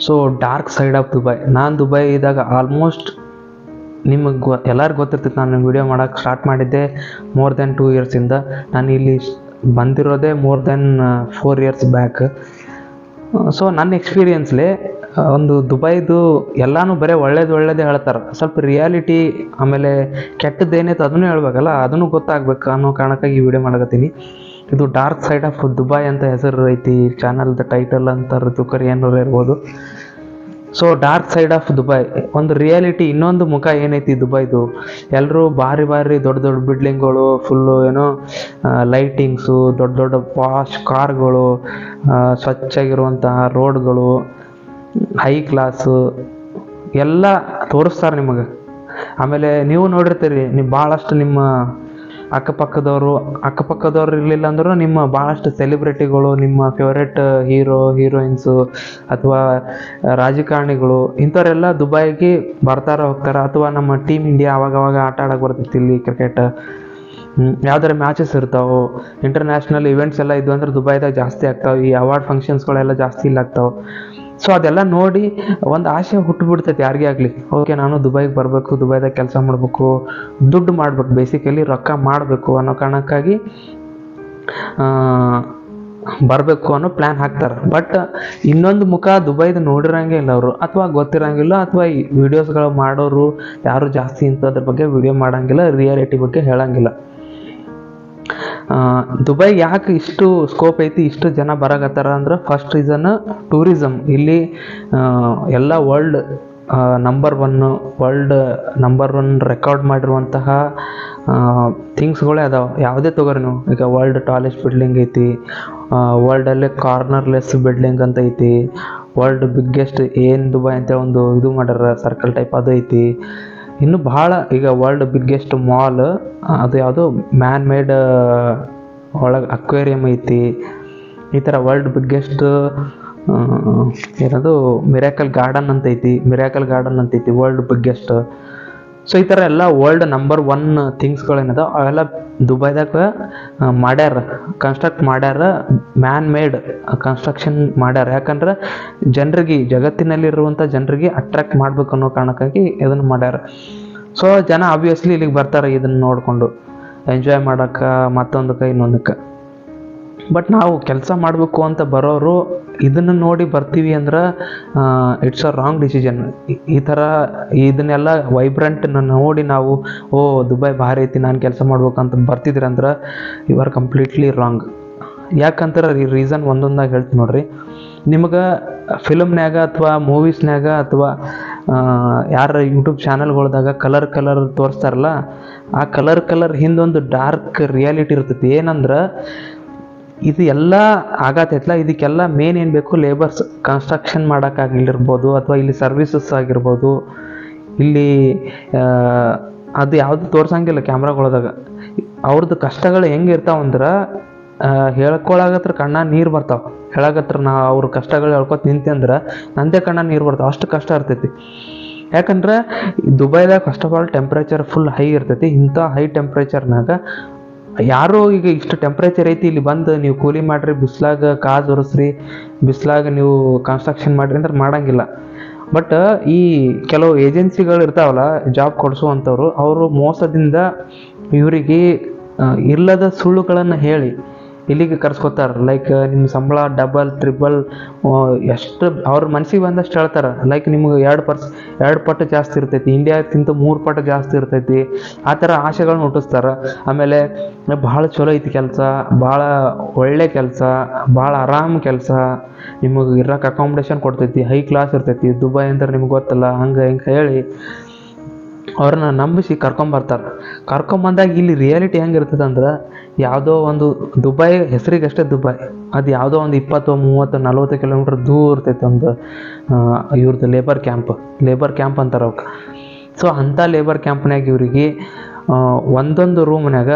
So dark side of Dubai. ನಾನು Dubai ಇದ್ದಾಗ almost ನಿಮಗೆ ಎಲ್ಲರಿಗೂ ಗೊತ್ತಿರ್ತೈತೆ, ನಾನು ವಿಡಿಯೋ ಮಾಡೋಕ್ಕೆ ಸ್ಟಾರ್ಟ್ ಮಾಡಿದ್ದೆ ಮೋರ್ ದೆನ್ 2 ಇಯರ್ಸಿಂದ. ನಾನು ಇಲ್ಲಿ ಬಂದಿರೋದೇ more than 4 years back. So ನನ್ನ ಎಕ್ಸ್ಪೀರಿಯನ್ಸ್ಲೇ ಒಂದು ದುಬೈದು ಎಲ್ಲನೂ ಬರೀ ಒಳ್ಳೇದೇ ಹೇಳ್ತಾರೆ. ಸ್ವಲ್ಪ ರಿಯಾಲಿಟಿ ಆಮೇಲೆ ಕೆಟ್ಟದ್ದೇನೈತೆ ಅದನ್ನು ಹೇಳ್ಬೇಕಲ್ಲ, ಅದನ್ನು ಗೊತ್ತಾಗ್ಬೇಕು ಅನ್ನೋ ಕಾರಣಕ್ಕಾಗಿ ಈ ವಿಡಿಯೋ ಮಾಡಕತ್ತೀನಿ. ಇದು ಡಾರ್ಕ್ ಸೈಡ್ ಆಫ್ ದುಬೈ ಅಂತ ಹೆಸರು ಐತಿ ಚಾನಲ್ದ ಟೈಟಲ್ ಅಂತ ತುಕರಿ ಏನಾರು ಇರ್ಬೋದು. So dark side of Dubai ಒಂದು ರಿಯಾಲಿಟಿ, ಇನ್ನೊಂದು ಮುಖ ಏನೈತಿ ದುಬೈದು. ಎಲ್ಲರೂ ಭಾರಿ ದೊಡ್ಡ ಬಿಲ್ಡಿಂಗ್ಗಳು, ಫುಲ್ಲು ಏನೋ ಲೈಟಿಂಗ್ಸು, ದೊಡ್ಡ ಪಾಶ್ ಕಾರ್ಗಳು, ಸ್ವಚ್ಛಾಗಿರುವಂತಹ ರೋಡ್ಗಳು, ಹೈ ಕ್ಲಾಸು ಎಲ್ಲ ತೋರಿಸ್ತಾರೆ ನಿಮಗೆ. ಆಮೇಲೆ ನೀವು ನೋಡಿರ್ತೀರಿ, ನೀವು ಭಾಳಷ್ಟು ನಿಮ್ಮ ಅಕ್ಕಪಕ್ಕದವ್ರು ಇರಲಿಲ್ಲ ಅಂದ್ರೂ ನಿಮ್ಮ ಭಾಳಷ್ಟು ಸೆಲೆಬ್ರಿಟಿಗಳು, ನಿಮ್ಮ ಫೇವ್ರೆಟ್ ಹೀರೋಯಿನ್ಸು ಅಥವಾ ರಾಜಕಾರಣಿಗಳು ಇಂಥವರೆಲ್ಲ ದುಬೈಗೆ ಬರ್ತಾರೆ ಹೋಗ್ತಾರೆ. ಅಥವಾ ನಮ್ಮ ಟೀಮ್ ಇಂಡಿಯಾ ಅವಾಗವಾಗ ಆಟ ಆಡೋಕೆ ಬರ್ತೈತಿ ಇಲ್ಲಿ ಕ್ರಿಕೆಟ್, ಯಾವ್ದಾರ ಮ್ಯಾಚಸ್ ಇರ್ತಾವೆ, ಇಂಟರ್ನ್ಯಾಷನಲ್ ಇವೆಂಟ್ಸ್ ಎಲ್ಲ ಇದ್ವು ಅಂದ್ರೆ ದುಬೈದಾಗ ಜಾಸ್ತಿ ಆಗ್ತಾವೆ. ಈ ಅವಾರ್ಡ್ ಫಂಕ್ಷನ್ಸ್ಗಳೆಲ್ಲ ಜಾಸ್ತಿ ಇಲ್ಲಿ ಆಗ್ತಾವೆ. ಸೊ ಅದೆಲ್ಲ ನೋಡಿ ಒಂದು ಆಸೆ ಹುಟ್ಟುಬಿಡ್ತೈತೆ ಯಾರಿಗೇ ಆಗಲಿ, ಓಕೆ ನಾನು ದುಬೈಗೆ ಬರಬೇಕು, ದುಬೈದಾಗ ಕೆಲಸ ಮಾಡಬೇಕು, ದುಡ್ಡು ಮಾಡ್ಬೇಕು, ಬೇಸಿಕಲಿ ರೊಕ್ಕ ಮಾಡಬೇಕು ಅನ್ನೋ ಕಾರಣಕ್ಕಾಗಿ ಬರಬೇಕು ಅನ್ನೋ ಪ್ಲ್ಯಾನ್ ಹಾಕ್ತಾರೆ. ಬಟ್ ಇನ್ನೊಂದು ಮುಖ ದುಬೈದು ನೋಡಿರಂಗೆ ಇಲ್ಲ ಅವರು, ಅಥವಾ ಗೊತ್ತಿರಂಗಿಲ್ಲ, ಅಥವಾ ಈ ವಿಡಿಯೋಸ್ಗಳು ಮಾಡೋರು ಯಾರು ಜಾಸ್ತಿ ಇಂಥದ್ರ ಬಗ್ಗೆ ವಿಡಿಯೋ ಮಾಡೋಂಗಿಲ್ಲ, ರಿಯಾಲಿಟಿ ಬಗ್ಗೆ ಹೇಳಂಗಿಲ್ಲ. ದುಬೈ ಯಾಕೆ ಇಷ್ಟು ಸ್ಕೋಪ್ ಐತಿ, ಇಷ್ಟು ಜನ ಬರಾಕತ್ತಾರ ಅಂದ್ರೆ ಫಸ್ಟ್ ರೀಸನ್ ಟೂರಿಸಮ್. ಇಲ್ಲಿ ಎಲ್ಲ ವರ್ಲ್ಡ್ ನಂಬರ್ ಒನ್ ರೆಕಾರ್ಡ್ ಮಾಡಿರುವಂತಹ ಥಿಂಗ್ಸ್ಗಳೇ ಅದಾವೆ. ಯಾವುದೇ ತೊಗೊರಿ ನೀವು, ಈಗ ವರ್ಲ್ಡ್ ಟಾಲೆಸ್ಟ್ ಬಿಲ್ಡಿಂಗ್ ಐತಿ, ವರ್ಲ್ಡಲ್ಲೇ ಕಾರ್ನರ್ಲೆಸ್ ಬಿಲ್ಡಿಂಗ್ ಅಂತ ಐತಿ, ವರ್ಲ್ಡ್ ಬಿಗ್ಗೆಸ್ಟ್ ದುಬೈ ಅಂತೇಳಿ ಒಂದು ಇದು ಮಾಡ್ಯಾರ ಸರ್ಕಲ್ ಟೈಪ್, ಅದು ಐತಿ. ಇನ್ನು ಭಾಳ ಈಗ ವರ್ಲ್ಡ್ ಬಿಗ್ಗೆಸ್ಟ್ ಮಾಲ್, ಅದು ಯಾವುದು ಮ್ಯಾನ್ ಮೇಡ್ ಒಳಗೆ ಅಕ್ವೇರಿಯಮ್ ಐತಿ. ಈ ಥರ ವರ್ಲ್ಡ್ ಬಿಗ್ಗೆಸ್ಟ್ ಏನದು ಮಿರಾಕಲ್ ಗಾರ್ಡನ್ ಅಂತ ಐತಿ ವರ್ಲ್ಡ್ ಬಿಗ್ಗೆಸ್ಟ್. ಸೊ ಈ ಥರ ಎಲ್ಲ ವರ್ಲ್ಡ್ ನಂಬರ್ 1 ಥಿಂಗ್ಸ್ಗಳೇನದ ಅವೆಲ್ಲ ದುಬೈದಾಗ ಕನ್ಸ್ಟ್ರಕ್ಟ್ ಮಾಡ್ಯಾರ, ಮ್ಯಾನ್ ಮೇಡ್ ಕನ್ಸ್ಟ್ರಕ್ಷನ್ ಮಾಡ್ಯಾರ. ಯಾಕಂದ್ರೆ ಜನರಿಗೆ, ಜಗತ್ತಿನಲ್ಲಿರುವಂಥ ಜನರಿಗೆ ಅಟ್ರಾಕ್ಟ್ ಮಾಡ್ಬೇಕು ಅನ್ನೋ ಕಾರಣಕ್ಕಾಗಿ ಇದನ್ನು ಮಾಡ್ಯಾರ. ಸೊ ಜನ ಆಬ್ವಿಯಸ್ಲಿ ಇಲ್ಲಿಗೆ ಬರ್ತಾರೆ ಇದನ್ನು ನೋಡಿಕೊಂಡು ಎಂಜಾಯ್ ಮಾಡೋಕ್ಕೆ, ಮತ್ತೊಂದಕ್ಕೆ ಇನ್ನೊಂದಕ್ಕೆ. ಬಟ್ ನಾವು ಕೆಲಸ ಮಾಡಬೇಕು ಅಂತ ಬರೋರು ಇದನ್ನು ನೋಡಿ ಬರ್ತೀವಿ ಅಂದ್ರೆ ಇಟ್ಸ್ ಅ ರಾಂಗ್ ಡಿಸಿಷನ್. ಈ ಥರ ಇದನ್ನೆಲ್ಲ ವೈಬ್ರೆಂಟ್ ನೋಡಿ ನಾವು ದುಬೈ ಭಾರಿ ಐತಿ ನಾನು ಕೆಲಸ ಮಾಡ್ಬೇಕಂತ ಬರ್ತಿದ್ರಿ ಅಂದ್ರೆ ಯು ಆರ್ ಕಂಪ್ಲೀಟ್ಲಿ ರಾಂಗ್. ಯಾಕಂತಾರೆ ರೀಸನ್ ಒಂದೊಂದಾಗಿ ಹೇಳ್ತೀನಿ ನೋಡ್ರಿ. ನಿಮಗೆ ಫಿಲಮ್ನ್ಯಾಗ ಅಥವಾ ಮೂವೀಸ್ನ್ಯಾಗ ಅಥವಾ ಯಾರ ಯೂಟ್ಯೂಬ್ ಚಾನಲ್ಗಳ್ದಾಗ ಕಲರ್ ತೋರಿಸ್ತಾರಲ್ಲ, ಆ ಕಲರ್ ಹಿಂದೊಂದು ಡಾರ್ಕ್ ರಿಯಾಲಿಟಿ ಇರ್ತೈತಿ. ಏನಂದ್ರೆ ಇದು ಎಲ್ಲ ಆಗತ್ತೈತಲ್ಲ, ಇದಕ್ಕೆಲ್ಲ ಮೇನ್ ಏನು ಬೇಕು, ಲೇಬರ್ಸ್. ಕನ್ಸ್ಟ್ರಕ್ಷನ್ ಮಾಡೋಕ್ಕಾಗಿರ್ಬೋದು ಅಥವಾ ಇಲ್ಲಿ ಸರ್ವಿಸಸ್ ಆಗಿರ್ಬೋದು, ಇಲ್ಲಿ ಅದು ಯಾವುದು ತೋರ್ಸಂಗಿಲ್ಲ ಕ್ಯಾಮ್ರಾಗಳದಾಗ. ಅವ್ರದ್ದು ಕಷ್ಟಗಳು ಹೆಂಗೆ ಇರ್ತಾವಂದ್ರೆ ಹೇಳ್ಕೊಳಗತ್ರ ಕಣ್ಣ ನೀರು ಬರ್ತಾವೆ. ಹೇಳಕತ್ರ ಅವ್ರ ಕಷ್ಟಗಳು ಹೇಳ್ಕೊತ ನಿಂತೆ ಅಂದ್ರೆ ನಂದೇ ಕಣ್ಣ ನೀರು ಬರ್ತಾವೆ, ಅಷ್ಟು ಕಷ್ಟ ಇರ್ತೈತಿ. ಯಾಕಂದ್ರೆ ದುಬೈದಾಗ first of all temperature full high ಇರ್ತೈತಿ. ಇಂಥ ಹೈ ಟೆಂಪ್ರೇಚರ್ನಾಗ ಯಾರೋ ಈಗ ಇಷ್ಟು ಟೆಂಪ್ರೇಚರ್ ಐತಿ, ಇಲ್ಲಿ ಬಂದು ನೀವು ಕೂಲಿ ಮಾಡಿರಿ, ಬಿಸಿಲಾಗ ಕಾದು ಒರೆಸ್ರಿ, ಬಿಸಿಲಾಗ ನೀವು ಕನ್ಸ್ಟ್ರಕ್ಷನ್ ಮಾಡಿರಿ ಅಂದ್ರೆ ಮಾಡೋಂಗಿಲ್ಲ. ಬಟ್ ಈ ಕೆಲವು ಏಜೆನ್ಸಿಗಳು ಇರ್ತಾವಲ್ಲ ಜಾಬ್ ಕೊಡಿಸುವಂಥವ್ರು, ಅವರು ಮೋಸದಿಂದ ಇವರಿಗೆ ಇಲ್ಲದ ಸುಳ್ಳುಗಳನ್ನು ಹೇಳಿ ಇಲ್ಲಿಗೆ ಕರ್ಸ್ಕೊತಾರೆ. ಲೈಕ್ ನಿಮ್ಮ ಸಂಬಳ ಡಬಲ್ ಟ್ರಿಬಲ್ ಎಷ್ಟು ಅವ್ರ ಮನಸ್ಸಿಗೆ ಬಂದಷ್ಟು ಹೇಳ್ತಾರೆ. ಲೈಕ್ ನಿಮ್ಗೆ 2 ಪಟ್ಟು ಜಾಸ್ತಿ ಇರ್ತೈತಿ, ಇಂಡಿಯಾಕ್ಕಿಂತ 3 ಪಟ್ಟು ಜಾಸ್ತಿ ಇರ್ತೈತಿ, ಆ ಥರ ಆಸೆಗಳನ್ನ ಹುಟ್ಟಿಸ್ತಾರೆ. ಆಮೇಲೆ ಭಾಳ ಚಲೋ ಐತಿ ಕೆಲಸ, ಭಾಳ ಒಳ್ಳೆ ಕೆಲಸ, ಭಾಳ ಆರಾಮ್ ಕೆಲಸ, ನಿಮಗೆ ಇರೋಕೆ ಅಕಾಮಿಡೇಷನ್ ಕೊಡ್ತೈತಿ, ಹೈ ಕ್ಲಾಸ್ ಇರ್ತೈತಿ, ದುಬೈ ಅಂದ್ರೆ ನಿಮ್ಗೆ ಗೊತ್ತಲ್ಲ, ಹಂಗೆ ಹೇಳಿ ಅವ್ರನ್ನ ನಂಬಿಸಿ ಕರ್ಕೊಂಬಂದಾಗ ಇಲ್ಲಿ ರಿಯಾಲಿಟಿ ಹೆಂಗಿರ್ತದೆ ಅಂದ್ರೆ, ಯಾವುದೋ ಒಂದು ದುಬೈ ಹೆಸರಿಗಷ್ಟೇ ದುಬೈ, ಅದು ಯಾವುದೋ ಒಂದು 20, 30, 40 ಕಿಲೋಮೀಟ್ರ್ ದೂರ ಇರ್ತೈತೆ ಒಂದು ಇವ್ರದ್ದು ಲೇಬರ್ ಕ್ಯಾಂಪ್ ಅಂತಾರೆ ಅವಕ್ಕೆ. ಸೊ ಅಂಥ ಲೇಬರ್ ಕ್ಯಾಂಪ್ನಾಗ ಇವರಿಗೆ ಒಂದೊಂದು ರೂಮ್ನಾಗ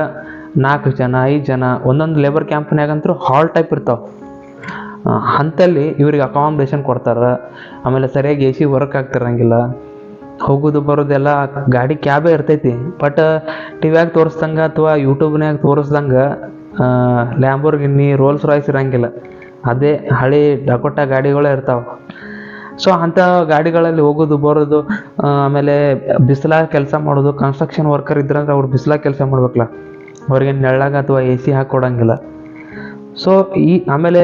4 ಜನ 5 ಜನ, ಒಂದೊಂದು ಲೇಬರ್ ಕ್ಯಾಂಪ್ನಾಗಂತೂ ಹಾಲ್ ಟೈಪ್ ಇರ್ತಾವೆ. ಅಂಥಲ್ಲಿ ಇವ್ರಿಗೆ ಅಕಾಮಿಡೇಷನ್ ಕೊಡ್ತಾರೆ. ಆಮೇಲೆ ಸರಿಯಾಗಿ AC ವರ್ಕ್ ಆಗ್ತಿರಂಗಿಲ್ಲ, ಹೋಗೋದು ಬರೋದೆಲ್ಲ ಗಾಡಿ ಕ್ಯಾಬೇ ಇರ್ತೈತಿ. ಬಟ್ ಟಿವ್ಯಾಗ ತೋರಿಸ್ದಂಗೆ ಅಥವಾ ಯೂಟ್ಯೂಬ್ನಾಗ ತೋರಿಸ್ದಂಗೆ ಲ್ಯಾಂಬೋರ್ಗಿನಿ ರೋಲ್ಸ್ ರಾಯ್ಸ್ ಇರಂಗಿಲ್ಲ, ಅದೇ ಹಳೆ ಡಕೋಟಾ ಗಾಡಿಗಳೇ ಇರ್ತಾವೆ. ಸೊ ಅಂಥ ಗಾಡಿಗಳಲ್ಲಿ ಹೋಗೋದು ಬರೋದು, ಆಮೇಲೆ ಬಿಸಿಲಾಗ ಕೆಲಸ ಮಾಡೋದು. ಕನ್ಸ್ಟ್ರಕ್ಷನ್ ವರ್ಕರ್ ಇದ್ರಂದ್ರೆ ಅವ್ರು ಬಿಸಿಲಾಗ ಕೆಲಸ ಮಾಡ್ಬೇಕಲ್ಲ, ಅವ್ರಿಗೆ ನೆರಳಾಗ ಅಥವಾ ಎ ಸಿ ಹಾಕೊಡಂಗಿಲ್ಲ. ಸೊ ಆಮೇಲೆ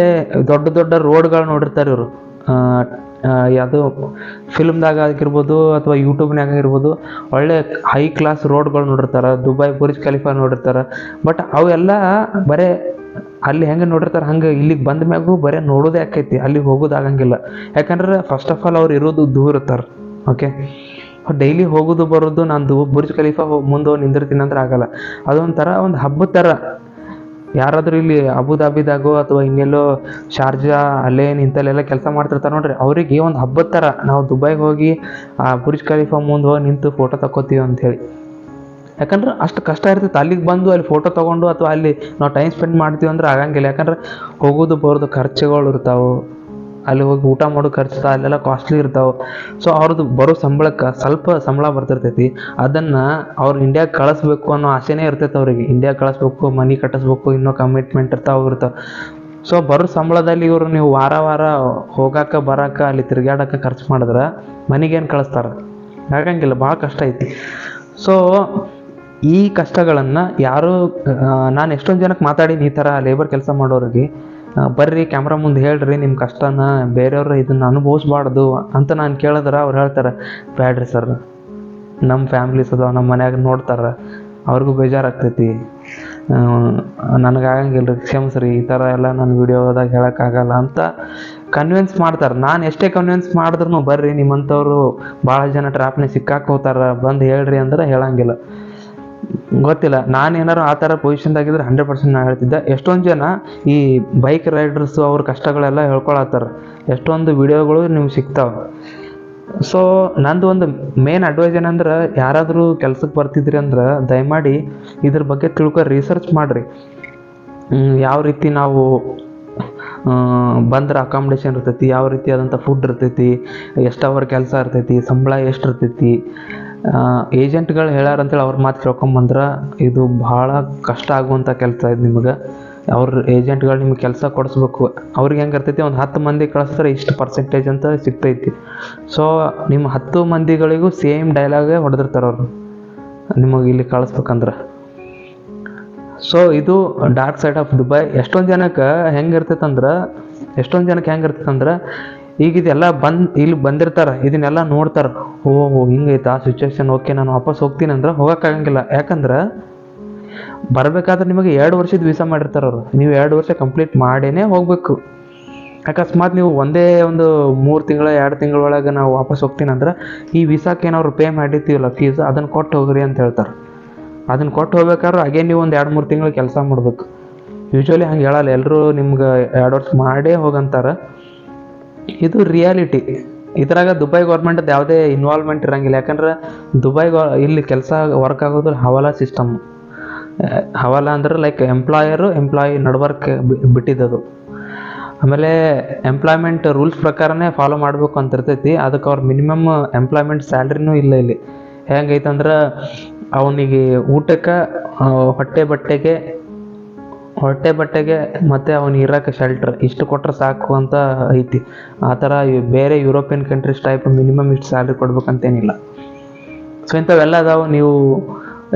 ದೊಡ್ಡ ದೊಡ್ಡ ರೋಡ್ಗಳು ನೋಡಿರ್ತಾರೆ ಇವರು. ಯಾವುದು ಫಿಲ್ಮ್ದಾಗ ಆಗಿರ್ಬೋದು ಅಥವಾ ಯೂಟ್ಯೂಬ್ನಾಗ ಆಗಿರ್ಬೋದು, ಒಳ್ಳೆ ಹೈ ಕ್ಲಾಸ್ ರೋಡ್ಗಳು ನೋಡಿರ್ತಾರೆ. ದುಬೈ ಬುರ್ಜ್ ಖಲೀಫಾ ನೋಡಿರ್ತಾರೆ. ಬಟ್ ಅವೆಲ್ಲ ಬರೇ ಅಲ್ಲಿ ಹೆಂಗೆ ನೋಡಿರ್ತಾರೆ ಹಂಗೆ ಇಲ್ಲಿಗೆ ಬಂದ ಮ್ಯಾಗೂ ಬರೀ ನೋಡೋದೇ ಆಕೈತಿ, ಅಲ್ಲಿಗೆ ಹೋಗೋದಾಗಂಗಿಲ್ಲ. ಯಾಕಂದ್ರೆ ಫಸ್ಟ್ ಆಫ್ ಆಲ್ ಅವ್ರು ಇರೋದು ದೂರ ಇರ್ತಾರೆ. ಓಕೆ, ಡೈಲಿ ಹೋಗೋದು ಬರೋದು, ನಾನು ಬುರ್ಜ್ ಖಲೀಫಾ ಮುಂದೆ ಹೋಗಿ ನಿಂದಿರ್ತೀನಿ ಅಂದ್ರೆ ಆಗಲ್ಲ. ಅದೊಂಥರ ಒಂದು ಹಬ್ಬದ ಥರ. ಯಾರಾದರೂ ಇಲ್ಲಿ ಅಬುದಾಬಿದಾಗೋ ಅಥವಾ ಇನ್ನೆಲ್ಲೋ ಶಾರ್ಜಾ ಅಲೇನ್ ಇಂಥಲ್ಲೆಲ್ಲ ಕೆಲಸ ಮಾಡ್ತಿರ್ತಾರೆ ನೋಡ್ರಿ, ಅವರಿಗೆ ಒಂದು ಹಬ್ಬದ ಥರ ನಾವು ದುಬೈಗೆ ಹೋಗಿ ಆ ಬುರ್ಜ್ ಖಲೀಫಾ ಮುಂದೆ ಹೋಗಿ ನಿಂತು ಫೋಟೋ ತಗೋತೀವಿ ಅಂಥೇಳಿ. ಯಾಕಂದ್ರೆ ಅಷ್ಟು ಕಷ್ಟ ಇರ್ತೈತೆ ಅಲ್ಲಿಗೆ ಬಂದು ಅಲ್ಲಿ ಫೋಟೋ ತೊಗೊಂಡು ಅಥವಾ ಅಲ್ಲಿ ನಾವು ಟೈಮ್ ಸ್ಪೆಂಡ್ ಮಾಡ್ತೀವಿ ಅಂದ್ರೆ ಆಗಂಗಿಲ್ಲ. ಯಾಕಂದ್ರೆ ಹೋಗೋದು ಬರೋದು ಖರ್ಚುಗಳು ಇರ್ತಾವೆ, ಅಲ್ಲಿ ಹೋಗಿ ಊಟ ಮಾಡೋ ಖರ್ಚು ಅಲ್ಲೆಲ್ಲ ಕಾಸ್ಟ್ಲಿ ಇರ್ತಾವೆ. ಸೊ ಅವ್ರದ್ದು ಬರೋ ಸಂಬಳಕ್ಕೆ ಸ್ವಲ್ಪ ಸಂಬಳ ಬರ್ತಿರ್ತೈತಿ, ಅದನ್ನು ಅವ್ರು ಇಂಡಿಯಾಗೆ ಕಳಿಸ್ಬೇಕು ಅನ್ನೋ ಆಸೆನೇ ಇರ್ತೈತೆ ಅವ್ರಿಗೆ. ಇಂಡಿಯಾಗೆ ಕಳಿಸ್ಬೇಕು, ಮನೆ ಕಟ್ಟಿಸ್ಬೇಕು, ಇನ್ನೂ ಕಮಿಟ್ಮೆಂಟ್ ಇರ್ತಾವೆ. ಸೊ ಬರೋ ಸಂಬಳದಲ್ಲಿ ಇವರು ನೀವು ವಾರ ವಾರ ಹೋಗಾಕ ಬರಾಕ ಅಲ್ಲಿ ತಿರ್ಗಾಡಕ್ಕೆ ಖರ್ಚು ಮಾಡಿದ್ರೆ ಮನೆಗೇನು ಕಳಿಸ್ತಾರೆ? ಆಗಂಗಿಲ್ಲ, ಭಾಳ ಕಷ್ಟ ಐತಿ. ಸೊ ಈ ಕಷ್ಟಗಳನ್ನು ಯಾರು, ನಾನು ಎಷ್ಟೊಂದು ಜನಕ್ಕೆ ಮಾತಾಡೀನಿ ಈ ಥರ ಲೇಬರ್ ಕೆಲಸ ಮಾಡೋರಿಗೆ, ಬರ್ರಿ ಕ್ಯಾಮ್ರಾ ಮುಂದೆ ಹೇಳ್ರಿ ನಿಮ್ಮ ಕಷ್ಟನ, ಬೇರೆಯವ್ರು ಇದನ್ನು ಅನುಭವಿಸ್ಬಾರ್ದು ಅಂತ ನಾನು ಕೇಳಿದ್ರೆ ಅವ್ರು ಹೇಳ್ತಾರೆ, ಬ್ಯಾಡ್ರಿ ಸರ್, ನಮ್ಮ ಫ್ಯಾಮ್ಲೀಸ್ ಅದಾವ, ನಮ್ಮ ಮನ್ಯಾಗ ನೋಡ್ತಾರೆ, ಅವ್ರಿಗೂ ಬೇಜಾರಾಗ್ತೈತಿ, ನನಗಾಗಂಗಿಲ್ಲ ರೀ, ಕ್ಷಮಿಸ್ರಿ, ಈ ಥರ ಎಲ್ಲ ನನ್ನ ವಿಡಿಯೋದಾಗ ಹೇಳೋಕ್ಕಾಗಲ್ಲ ಅಂತ ಕನ್ವಿನ್ಸ್ ಮಾಡ್ತಾರೆ. ನಾನು ಎಷ್ಟೇ ಕನ್ವಿನ್ಸ್ ಮಾಡಿದ್ರು ಬರ್ರಿ ನಿಮ್ಮಂಥವ್ರು ಭಾಳ ಜನ ಟ್ರ್ಯಾಪ್ನೇ ಸಿಕ್ಕಾಕೋತಾರೆ, ಬಂದು ಹೇಳ್ರಿ ಅಂದ್ರೆ ಹೇಳಂಗಿಲ್ಲ. ಗೊತ್ತಿಲ್ಲ, ನಾನು ಏನಾರು ಆ ಥರ ಪೊಸಿಷನ್ದಾಗಿದ್ರೆ 100% ನಾನು ಹೇಳ್ತಿದ್ದೆ. ಎಷ್ಟೊಂದು ಜನ ಈ ಬೈಕ್ ರೈಡರ್ಸು ಅವ್ರ ಕಷ್ಟಗಳೆಲ್ಲ ಹೇಳ್ಕೊಳತ್ತಾರೆ, ಎಷ್ಟೊಂದು ವಿಡಿಯೋಗಳು ನಿಮ್ಗೆ ಸಿಗ್ತಾವೆ. ಸೊ ನಂದು ಒಂದು ಮೇನ್ ಅಡ್ವೈಸ್ ಏನಂದ್ರೆ, ಯಾರಾದರೂ ಕೆಲ್ಸಕ್ಕೆ ಬರ್ತಿದ್ರಿ ಅಂದ್ರೆ ದಯಮಾಡಿ ಇದ್ರ ಬಗ್ಗೆ ರಿಸರ್ಚ್ ಮಾಡಿರಿ. ಯಾವ ರೀತಿ ನಾವು ಬಂದ್ರೆ ಅಕಾಮಿಡೇಷನ್ ಇರ್ತೈತಿ, ಯಾವ ರೀತಿಯಾದಂಥ ಫುಡ್ ಇರ್ತೈತಿ, ಎಷ್ಟು ಅವರ್ ಕೆಲಸ ಇರ್ತೈತಿ, ಸಂಬಳ ಎಷ್ಟು ಇರ್ತೈತಿ. ಏಜೆಂಟ್ಗಳು ಹೇಳ್ಯಾರಂತೇಳಿ ಅವ್ರ ಮಾತು ಕೇಳ್ಕೊಂಬಂದ್ರೆ ಇದು ಭಾಳ ಕಷ್ಟ ಆಗುವಂಥ ಕೆಲಸ ಇದು ನಿಮ್ಗೆ. ಅವ್ರ ಏಜೆಂಟ್ಗಳು ನಿಮ್ಗೆ ಕೆಲಸ ಕೊಡಿಸ್ಬೇಕು. ಅವ್ರಿಗೆ ಹೆಂಗೆ ಇರ್ತೈತಿ, ಒಂದು 10 ಮಂದಿ ಕಳಿಸಿದ್ರೆ ಇಷ್ಟು ಪರ್ಸೆಂಟೇಜ್ ಅಂತ ಸಿಗ್ತೈತಿ. ಸೊ ನಿಮ್ಮ 10 ಮಂದಿಗಳಿಗೂ ಸೇಮ್ ಡೈಲಾಗೇ ಹೊಡೆದಿರ್ತಾರೆ ಅವರು ನಿಮಗೆ ಇಲ್ಲಿ ಕಳಿಸ್ಬೇಕಂದ್ರೆ. ಸೊ ಇದು ಡಾರ್ಕ್ ಸೈಡ್ ಆಫ್ ದುಬೈ. ಎಷ್ಟೊಂದು ಜನಕ್ಕೆ ಹೆಂಗಿರ್ತೈತಂದ್ರೆ ಈಗ ಇದೆಲ್ಲ ಇಲ್ಲಿ ಬಂದಿರ್ತಾರೆ, ಇದನ್ನೆಲ್ಲ ನೋಡ್ತಾರೆ, ಓಹೋ ಹಿಂಗೈತೆ ಆ ಸಿಚುವೇಶನ್, ಓಕೆ ನಾನು ವಾಪಸ್ ಹೋಗ್ತೀನಿ ಅಂದ್ರೆ ಹೋಗೋಕ್ಕಾಗಂಗಿಲ್ಲ. ಯಾಕಂದ್ರೆ ಬರಬೇಕಾದ್ರೆ ನಿಮಗೆ 2 ವರ್ಷದ ವೀಸಾ ಮಾಡಿರ್ತಾರೆ ಅವರು, ನೀವು 2 ವರ್ಷ ಕಂಪ್ಲೀಟ್ ಮಾಡೇ ಹೋಗಬೇಕು. ಅಕಸ್ಮಾತ್ ನೀವು ಒಂದೇ ಒಂದು 3 ತಿಂಗಳ 2 ತಿಂಗಳೊಳಗೆ ನಾವು ವಾಪಸ್ ಹೋಗ್ತೀನಿ ಅಂದ್ರೆ ಈ ವೀಸಾಕ್ಕೆ ಏನಾದ್ರು ಪೇ ಮಾಡಿರ್ತೀವಲ್ಲ ಫೀಸ್, ಅದನ್ನು ಕೊಟ್ಟು ಹೋಗ್ರಿ ಅಂತ ಹೇಳ್ತಾರೆ. ಅದನ್ನು ಕೊಟ್ಟು ಹೋಗ್ಬೇಕಾದ್ರೆ ಹಾಗೆ ನೀವು ಒಂದು 2-3 ತಿಂಗಳು ಕೆಲಸ ಮಾಡಬೇಕು. ಯೂಶ್ವಲಿ ಹಂಗೆ ಹೇಳಲ್ಲ, ಎಲ್ಲರೂ ನಿಮ್ಗೆ 2 ವರ್ಷ ಮಾಡೇ ಹೋಗಂತಾರೆ. ಇದು ರಿಯಾಲಿಟಿ. ಇದ್ರಾಗ ದುಬೈ ಗೌರ್ಮೆಂಟದ್ದು ಯಾವುದೇ ಇನ್ವಾಲ್ವ್ಮೆಂಟ್ ಇರೋಂಗಿಲ್ಲ. ಯಾಕಂದ್ರೆ ಇಲ್ಲಿ ಕೆಲಸ ವರ್ಕ್ ಆಗೋದು ಹವಾಲಾ ಸಿಸ್ಟಮ್. ಹವಾಲಾ ಅಂದ್ರೆ ಲೈಕ್ ಎಂಪ್ಲಾಯಿ ನಡ್ವರ್ಕ್ ಬಿಟ್ಟಿದ್ದದು. ಆಮೇಲೆ ಎಂಪ್ಲಾಯ್ಮೆಂಟ್ ರೂಲ್ಸ್ ಪ್ರಕಾರನೇ ಫಾಲೋ ಮಾಡಬೇಕು ಅಂತ ಇರ್ತೈತಿ. ಅದಕ್ಕೆ ಅವ್ರ ಮಿನಿಮಮ್ ಎಂಪ್ಲಾಯ್ಮೆಂಟ್ ಸ್ಯಾಲ್ರಿನೂ ಇಲ್ಲ ಇಲ್ಲಿ. ಹೆಂಗೈತಂದ್ರೆ ಅವನಿಗೆ ಊಟಕ್ಕೆ, ಹೊಟ್ಟೆ ಬಟ್ಟೆಗೆ ಮತ್ತು ಅವನಿಗೆ ಇರೋಕ್ಕೆ ಶೆಲ್ಟರ್ ಇಷ್ಟು ಕೊಟ್ಟರೆ ಸಾಕು ಅಂತ ಐತಿ. ಆ ಥರ ಬೇರೆ ಯುರೋಪಿಯನ್ ಕಂಟ್ರೀಸ್ ಟೈಪ್ ಮಿನಿಮಮ್ ಇಷ್ಟು ಸ್ಯಾಲ್ರಿ ಕೊಡ್ಬೇಕಂತೇನಿಲ್ಲ. ಸೊ ಇಂಥವೆಲ್ಲ ಅದಾವೆ. ನೀವು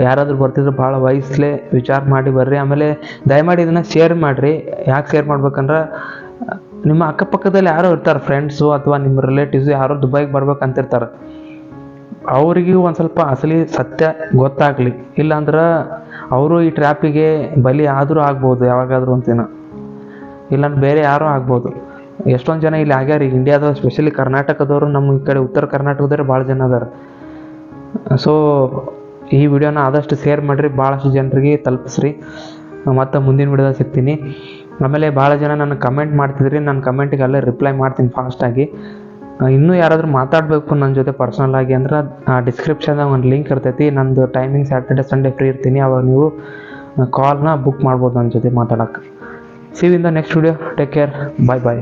ಯಾರಾದರೂ ಬರ್ತಿದ್ರೆ ಭಾಳ ವಯಸ್ಸಲ್ಲೇ ವಿಚಾರ ಮಾಡಿ ಬರ್ರಿ. ಆಮೇಲೆ ದಯಮಾಡಿ ಇದನ್ನು ಶೇರ್ ಮಾಡಿರಿ. ಯಾಕೆ ಶೇರ್ ಮಾಡ್ಬೇಕಂದ್ರೆ, ನಿಮ್ಮ ಅಕ್ಕಪಕ್ಕದಲ್ಲಿ ಯಾರೋ ಇರ್ತಾರೆ, ಫ್ರೆಂಡ್ಸು ಅಥವಾ ನಿಮ್ಮ ರಿಲೇಟಿವ್ಸು ಯಾರೋ ದುಬೈಗೆ ಬರ್ಬೇಕಂತಿರ್ತಾರೆ. ಅವರಿಗೂ ಒಂದು ಸ್ವಲ್ಪ ಅಸಲಿ ಸತ್ಯ ಗೊತ್ತಾಗಲಿ. ಇಲ್ಲಾಂದ್ರೆ ಅವರು ಈ ಟ್ರ್ಯಾಪಿಗೆ ಬಲಿ ಆದರೂ ಆಗ್ಬೋದು ಯಾವಾಗಾದರೂ ಒಂದಿನ, ಇಲ್ಲಾಂದ್ರೆ ಬೇರೆ ಯಾರೂ ಆಗ್ಬೋದು. ಎಷ್ಟೊಂದು ಜನ ಇಲ್ಲಿ ಆಗ್ಯಾರ. ಈಗ ಇಂಡಿಯಾದ ಸ್ಪೆಷಲಿ ಕರ್ನಾಟಕದವರು, ನಮ್ಮ ಈ ಕಡೆ ಉತ್ತರ ಕರ್ನಾಟಕದವ್ರು ಭಾಳ ಜನ ಅದಾರ. ಸೊ ಈ ವಿಡಿಯೋನ ಆದಷ್ಟು ಶೇರ್ ಮಾಡಿರಿ, ಭಾಳಷ್ಟು ಜನರಿಗೆ ತಲುಪಿಸ್ರಿ. ಮತ್ತು ಮುಂದಿನ ವಿಡಿಯೋದಾಗ ಸಿಗ್ತೀನಿ. ಆಮೇಲೆ ಭಾಳ ಜನ ನನಗೆ ಕಮೆಂಟ್ ಮಾಡ್ತಿದ್ರಿ, ನಾನು ಕಮೆಂಟಿಗೆ ಅಲ್ಲೇ ರಿಪ್ಲೈ ಮಾಡ್ತೀನಿ ಫಾಸ್ಟಾಗಿ. ಇನ್ನೂ ಯಾರಾದರೂ ಮಾತಾಡಬೇಕು ನನ್ನ ಜೊತೆ ಪರ್ಸನಲ್ ಆಗಿ ಅಂದ್ರೆ ಡಿಸ್ಕ್ರಿಪ್ಷನ್ದಾಗ ಒಂದು ಲಿಂಕ್ ಇರ್ತೈತಿ. ನಂದು ಟೈಮಿಂಗ್ ಸ್ಯಾಟರ್ಡೆ ಸಂಡೇ ಫ್ರೀ ಇರ್ತೀನಿ. ಅವಾಗ ನೀವು ಕಾಲ್ನ ಬುಕ್ ಮಾಡ್ಬೋದು ನನ್ನ ಜೊತೆ ಮಾತಾಡೋಕ್ಕೆ. See you in the next video. Take care. Bye.